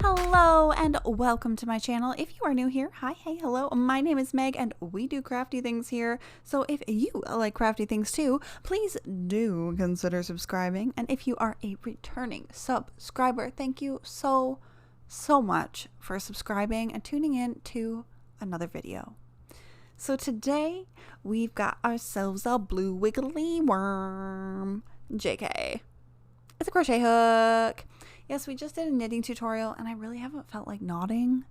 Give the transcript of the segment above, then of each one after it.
Hello and welcome to my channel. If you are new here, hi, hey, hello, my name is Meg and we do crafty things here. So if you like crafty things too, please do consider subscribing. And if you are a returning subscriber, thank you so much for subscribing and tuning in to another video. So today we've got ourselves a blue wiggly worm. JK. It's a crochet hook. Yes, we just did a knitting tutorial and I really haven't felt like knotting.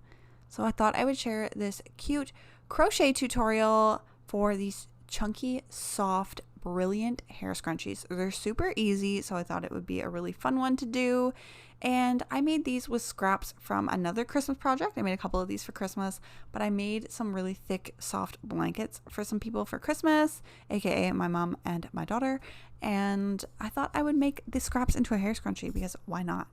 So I thought I would share this cute crochet tutorial for these chunky, soft, brilliant hair scrunchies. They're super easy, so I thought it would be a really fun one to do. And I made these with scraps from another Christmas project. I made a couple of these for Christmas, but I made some really thick, soft blankets for some people for Christmas, aka my mom and my daughter. And I thought I would make the scraps into a hair scrunchie because why not?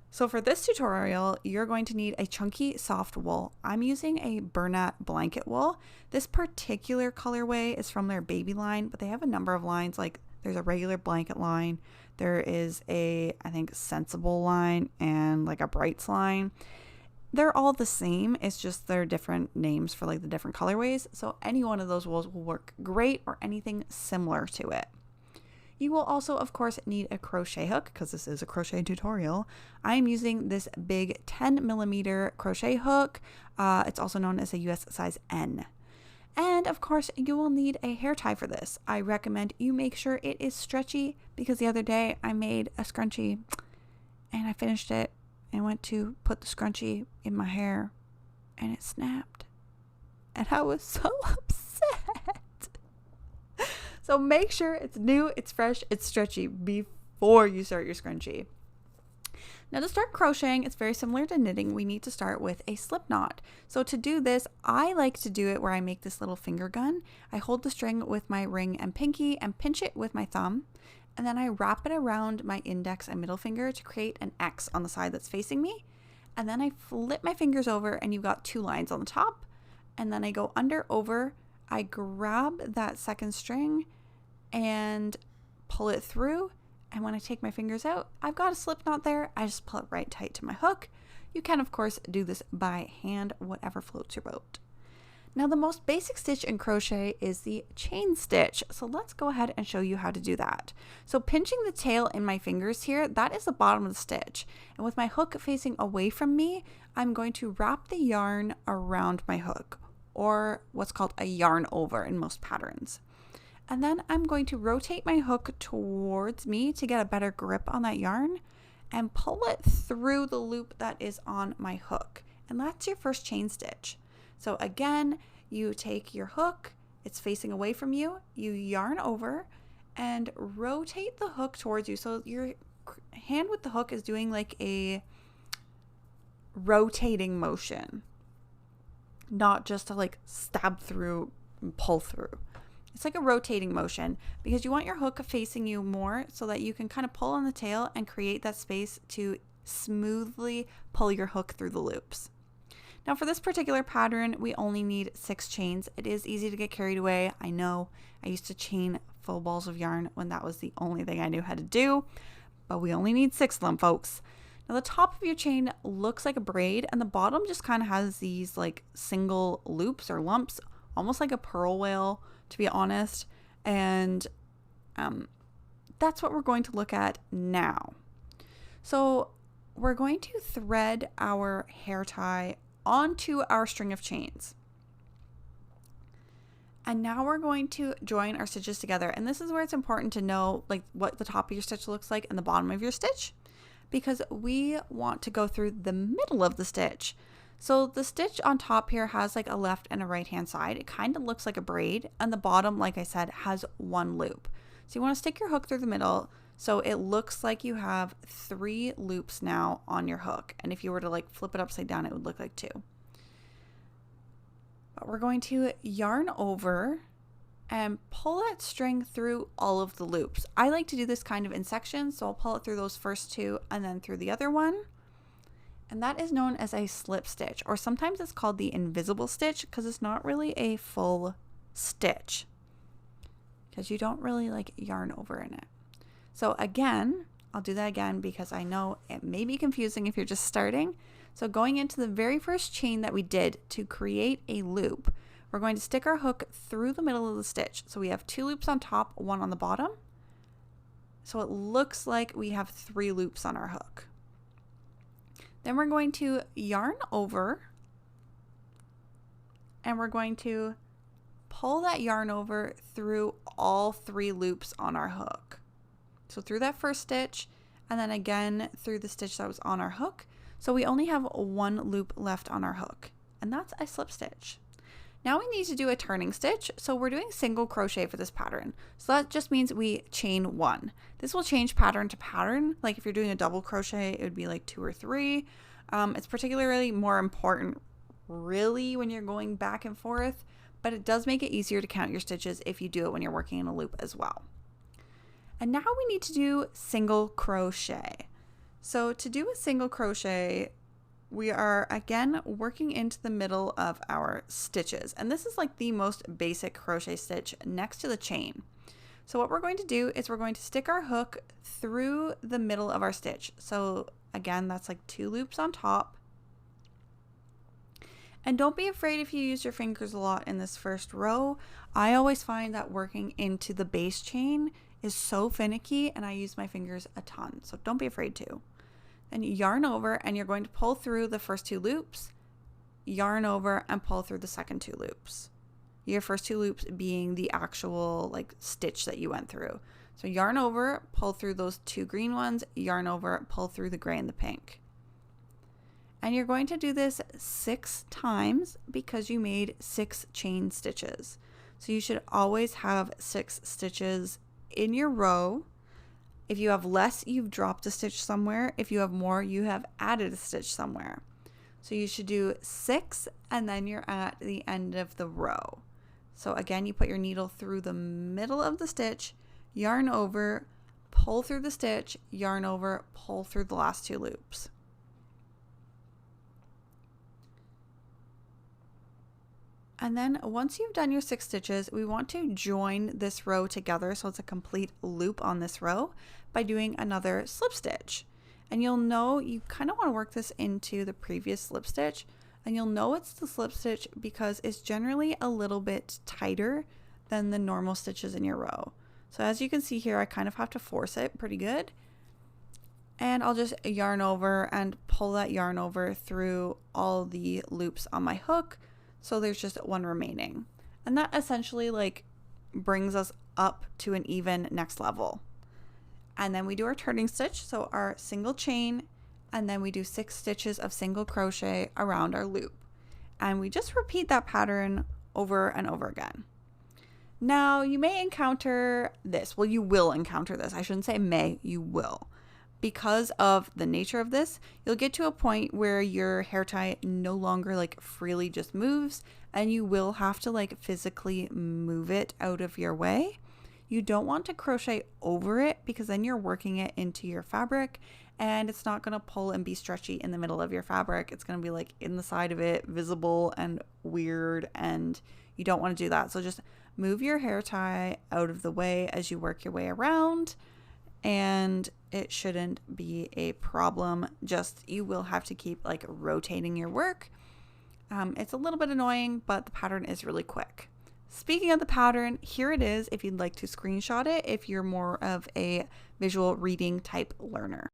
So for this tutorial, you're going to need a chunky soft wool. I'm using a Bernat Blanket Wool. This particular colorway is from their baby line, but they have a number of lines. Like there's a regular blanket line, there is a, I think, sensible line, and like a brights line. They're all the same, it's just they're different names for like the different colorways. So any one of those wools will work great, or anything similar to it. You will also, of course, need a crochet hook because this is a crochet tutorial. I am using this big 10mm crochet hook. It's also known as a US size N. And of course, you will need a hair tie for this. I recommend you make sure it is stretchy because the other day I made a scrunchie and I finished it and went to put the scrunchie in my hair and it snapped. And I was so upset. So make sure it's new, it's fresh, it's stretchy before you start your scrunchie. Now to start crocheting, it's very similar to knitting. We need to start with a slip knot. So to do this, I like to do it where I make this little finger gun. I hold the string with my ring and pinky and pinch it with my thumb. And then I wrap it around my index and middle finger to create an X on the side that's facing me. And then I flip my fingers over and you've got two lines on the top. And then I go under, over, I grab that second string and pull it through, and when I take my fingers out, I've got a slip knot there. I just pull it right tight to my hook. You can of course do this by hand, whatever floats your boat. Now the most basic stitch in crochet is the chain stitch, so let's go ahead and show you how to do that. So pinching the tail in my fingers here, that is the bottom of the stitch, and with my hook facing away from me, I'm going to wrap the yarn around my hook, or what's called a yarn over in most patterns. And then I'm going to rotate my hook towards me to get a better grip on that yarn and pull it through the loop that is on my hook. And that's your first chain stitch. So again, you take your hook, it's facing away from you, you yarn over and rotate the hook towards you. So your hand with the hook is doing like a rotating motion, not just to like stab through and pull through. It's like a rotating motion because you want your hook facing you more so that you can kind of pull on the tail and create that space to smoothly pull your hook through the loops. Now for this particular pattern, we only need 6 chains. It is easy to get carried away. I know I used to chain full balls of yarn when that was the only thing I knew how to do, but we only need 6 of them, folks. Now the top of your chain looks like a braid and the bottom just kind of has these like single loops or lumps, almost like a pearl whale, to be honest, and that's what we're going to look at now. So we're going to thread our hair tie onto our string of chains. And now we're going to join our stitches together. And this is where it's important to know like what the top of your stitch looks like and the bottom of your stitch, because we want to go through the middle of the stitch. So the stitch on top here has like a left and a right hand side. It kind of looks like a braid, and the bottom, like I said, has one loop. So you want to stick your hook through the middle so it looks like you have 3 loops now on your hook. And if you were to like flip it upside down, it would look like 2. But we're going to yarn over and pull that string through all of the loops. I like to do this kind of in sections, so I'll pull it through those first 2 and then through the other one. And that is known as a slip stitch, or sometimes it's called the invisible stitch because it's not really a full stitch because you don't really like yarn over in it. So again, I'll do that again because I know it may be confusing if you're just starting. So going into the very first chain that we did to create a loop, we're going to stick our hook through the middle of the stitch. So we have 2 loops on top, 1 on the bottom. So it looks like we have 3 loops on our hook. Then we're going to yarn over and we're going to pull that yarn over through all 3 loops on our hook. So through that first stitch and then again through the stitch that was on our hook. So we only have 1 loop left on our hook, and that's a slip stitch. Now we need to do a turning stitch. So we're doing single crochet for this pattern. So that just means we chain 1. This will change pattern to pattern. Like if you're doing a double crochet, it would be like 2 or 3. It's particularly more important really when you're going back and forth, but it does make it easier to count your stitches if you do it when you're working in a loop as well. And now we need to do single crochet. So to do a single crochet, we are again working into the middle of our stitches. And this is like the most basic crochet stitch next to the chain. So what we're going to do is we're going to stick our hook through the middle of our stitch. So again, that's like 2 loops on top. And don't be afraid if you use your fingers a lot in this first row. I always find that working into the base chain is so finicky and I use my fingers a ton. So don't be afraid to. Then you yarn over and you're going to pull through the first 2 loops, yarn over and pull through the second 2 loops. Your first 2 loops being the actual like stitch that you went through. So yarn over, pull through those 2 green ones, yarn over, pull through the gray and the pink. And you're going to do this 6 times because you made 6 chain stitches. So you should always have 6 stitches in your row. If you have less, you've dropped a stitch somewhere. If you have more, you have added a stitch somewhere. So you should do 6 and then you're at the end of the row. So again, you put your needle through the middle of the stitch, yarn over, pull through the stitch, yarn over, pull through the last 2 loops. And then once you've done your 6 stitches, we want to join this row together so it's a complete loop on this row by doing another slip stitch. And you'll know you kind of want to work this into the previous slip stitch, and you'll know it's the slip stitch because it's generally a little bit tighter than the normal stitches in your row. So as you can see here, I kind of have to force it pretty good. And I'll just yarn over and pull that yarn over through all the loops on my hook. So there's just 1 remaining. And that essentially like brings us up to an even next level. And then we do our turning stitch, so our single chain, and then we do 6 stitches of single crochet around our loop. And we just repeat that pattern over and over again. Now you may encounter this. Well, you will encounter this. I shouldn't say may, you will. Because of the nature of this, you'll get to a point where your hair tie no longer like freely just moves and you will have to like physically move it out of your way. You don't want to crochet over it because then you're working it into your fabric and it's not going to pull and be stretchy in the middle of your fabric. It's going to be like in the side of it, visible and weird, and you don't want to do that. So just move your hair tie out of the way as you work your way around. And it shouldn't be a problem. Just you will have to keep like rotating your work. It's a little bit annoying, but the pattern is really quick. Speaking of the pattern, here it is if you'd like to screenshot it if you're more of a visual reading type learner.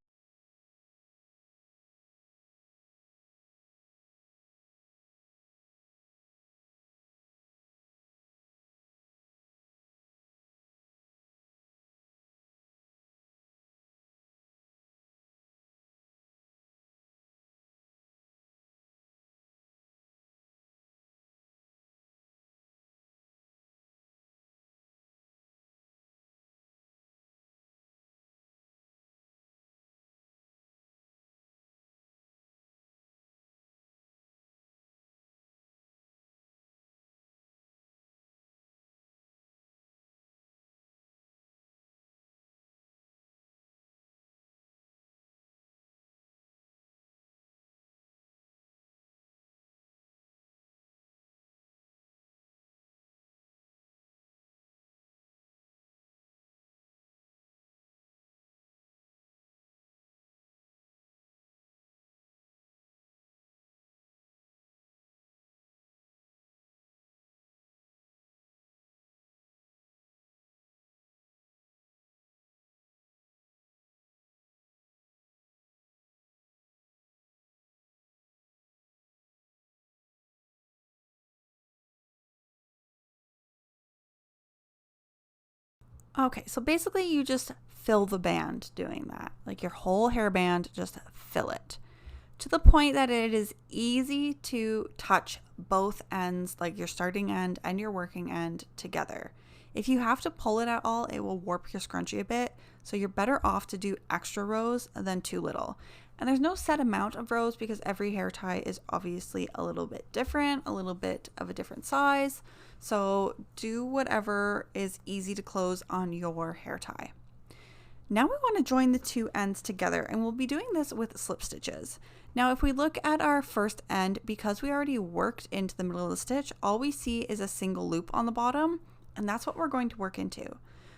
Okay, so basically you just fill the band doing that. Like your whole hairband, just fill it to the point that it is easy to touch both ends, like your starting end and your working end together. If you have to pull it at all, it will warp your scrunchie a bit. So you're better off to do extra rows than too little. And there's no set amount of rows because every hair tie is obviously a little bit different, a little bit of a different size. So do whatever is easy to close on your hair tie. Now we want to join the two ends together, and we'll be doing this with slip stitches. Now if we look at our first end, because we already worked into the middle of the stitch, all we see is a single loop on the bottom, and that's what we're going to work into.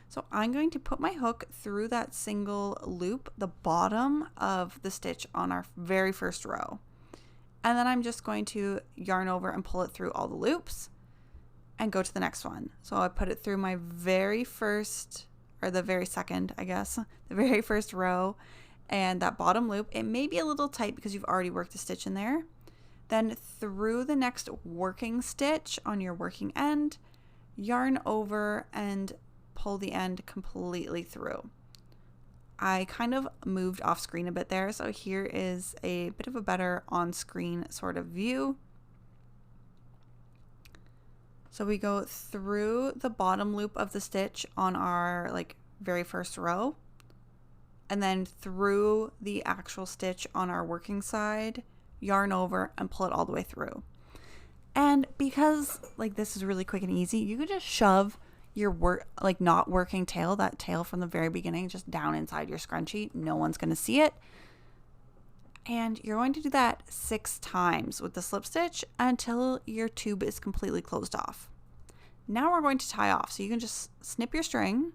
So I'm going to put my hook through that single loop, the bottom of the stitch on our very first row. And then I'm just going to yarn over and pull it through all the loops and go to the next one. So I put it through my very first, or the very second, I guess, the very first row, and that bottom loop, it may be a little tight because you've already worked a stitch in there. Then through the next working stitch on your working end, yarn over and pull the end completely through. I kind of moved off screen a bit there, so here is a bit of a better on-screen sort of view. So we go through the bottom loop of the stitch on our very first row, and then through the actual stitch on our working side, yarn over and pull it all the way through. And because this is really quick and easy, you could just shove your not working tail, that tail from the very beginning, just down inside your scrunchie. No one's going to see it. And you're going to do that 6 times with the slip stitch until your tube is completely closed off. Now we're going to tie off. So you can just snip your string,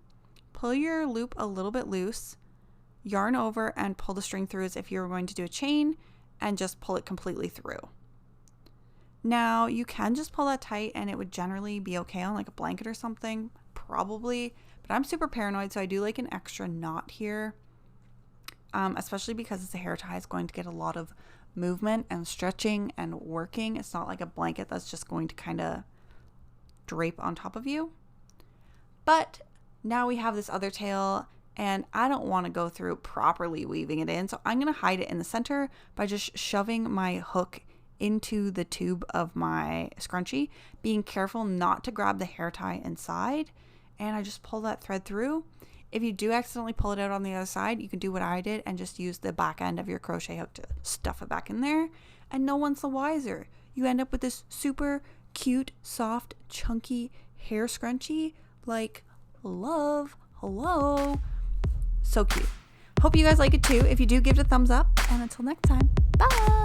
pull your loop a little bit loose, yarn over and pull the string through as if you were going to do a chain, and just pull it completely through. Now you can just pull that tight and it would generally be okay on a blanket or something, probably, but I'm super paranoid, so I do an extra knot here, especially because it's a hair tie. It's going to get a lot of movement and stretching and working. It's not like a blanket that's just going to kind of drape on top of you. But now we have this other tail, and I don't want to go through properly weaving it in, so I'm going to hide it in the center by just shoving my hook into the tube of my scrunchie, being careful not to grab the hair tie inside, and I just pull that thread through. If you do accidentally pull it out on the other side, you can do what I did and just use the back end of your crochet hook to stuff it back in there, and no one's the wiser. You end up with this super cute, soft, chunky hair scrunchie. Love. Hello. So cute. Hope you guys like it too. If you do, give it a thumbs up, and until next time, bye.